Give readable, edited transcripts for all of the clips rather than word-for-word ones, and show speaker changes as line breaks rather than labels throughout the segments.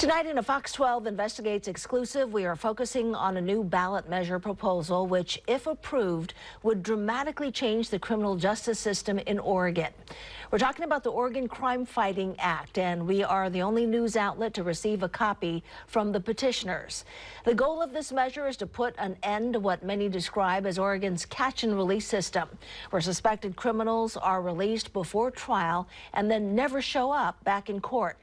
Tonight in a Fox 12 Investigates exclusive, we are focusing on a new ballot measure proposal, which, if approved, would dramatically change the criminal justice system in Oregon. We're talking about the Oregon Crime Fighting Act, and we are the only news outlet to receive a copy from the petitioners. The goal of this measure is to put an end to what many describe as Oregon's catch and release system, where suspected criminals are released before trial and then never show up back in court.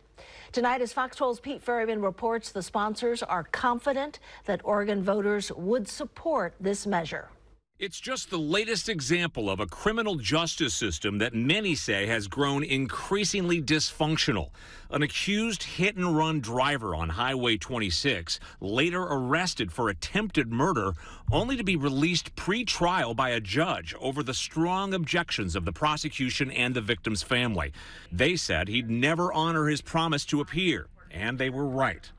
Tonight, as Fox 12's Pete Ferryman reports, the sponsors are confident that Oregon voters would support this measure.
It's just the latest example of a criminal justice system that many say has grown increasingly dysfunctional. An accused hit-and-run driver on Highway 26 later arrested for attempted murder, only to be released pre-trial by a judge over the strong objections of the prosecution and the victim's family. They said he'd never honor his promise to appear, and they were right.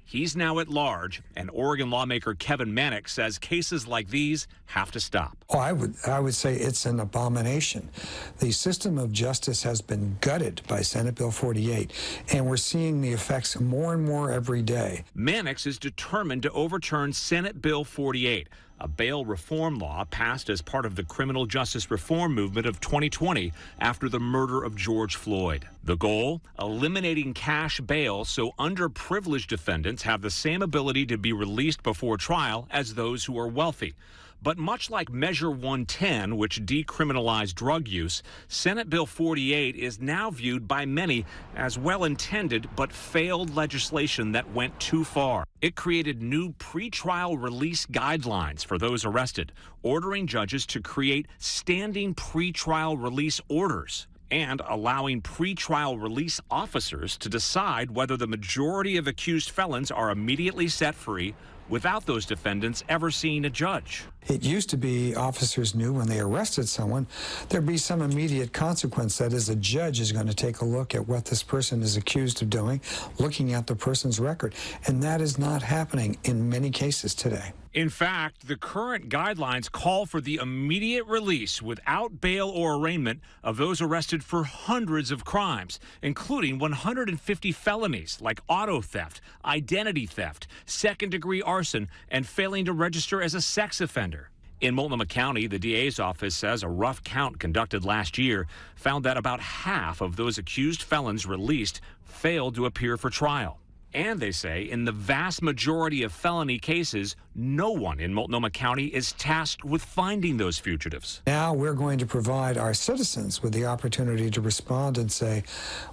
He's now at large, and Oregon lawmaker Kevin Manick says cases like these have to stop.
Oh, I would say it's an abomination. The system of justice has been gutted by Senate Bill 48, and we're seeing the effects more and more every day.
Manick is determined to overturn Senate Bill 48, a bail reform law passed as part of the criminal justice reform movement of 2020 after the murder of George Floyd. The goal? Eliminating cash bail so underprivileged defendants have the same ability to be released before trial as those who are wealthy. But much like Measure 110, which decriminalized drug use, Senate Bill 48 is now viewed by many as well-intended but failed legislation that went too far. It created new pretrial release guidelines for those arrested, ordering judges to create standing pretrial release orders, and allowing pretrial release officers to decide whether the majority of accused felons are immediately set free without those defendants ever seeing a judge.
It used to be officers knew when they arrested someone, there'd be some immediate consequence. That is, a judge is going to take a look at what this person is accused of doing, looking at the person's record. And that is not happening in many cases today.
In fact, the current guidelines call for the immediate release without bail or arraignment of those arrested for hundreds of crimes, including 150 felonies like auto theft, identity theft, second-degree arson, and failing to register as a sex offender. In Multnomah County, the DA's office says a rough count conducted last year found that about half of those accused felons released failed to appear for trial. And they say in the vast majority of felony cases, no one in Multnomah County is tasked with finding those fugitives.
Now we're going to provide our citizens with the opportunity to respond and say,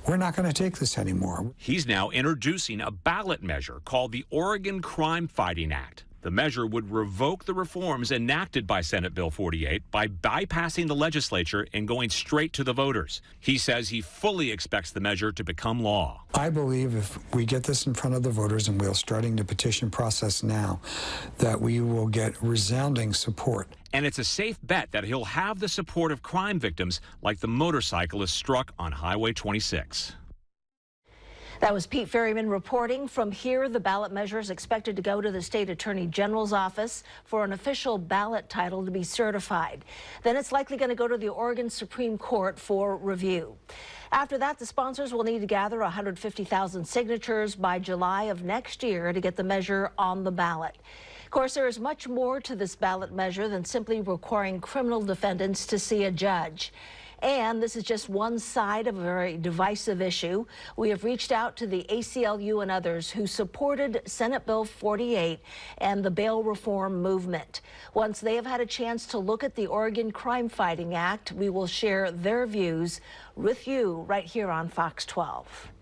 we're not going to take this anymore.
He's now introducing a ballot measure called the Oregon Crime Fighting Act. The measure would revoke the reforms enacted by Senate Bill 48 by bypassing the legislature and going straight to the voters. He says he fully expects the measure to become law.
I believe if we get this in front of the voters, and we're starting the petition process now, that we will get resounding support.
And it's a safe bet that he'll have the support of crime victims like the motorcyclist struck on Highway 26.
That was Pete Ferryman reporting. From here, the ballot measure is expected to go to the state attorney general's office for an official ballot title to be certified. Then it's likely going to go to the Oregon Supreme Court for review. After that, the sponsors will need to gather 150,000 signatures by July of next year to get the measure on the ballot. Of course, there is much more to this ballot measure than simply requiring criminal defendants to see a judge. And this is just one side of a very divisive issue. We have reached out to the ACLU and others who supported Senate Bill 48 and the bail reform movement. Once they have had a chance to look at the Oregon Crime Fighting Act, we will share their views with you right here on Fox 12.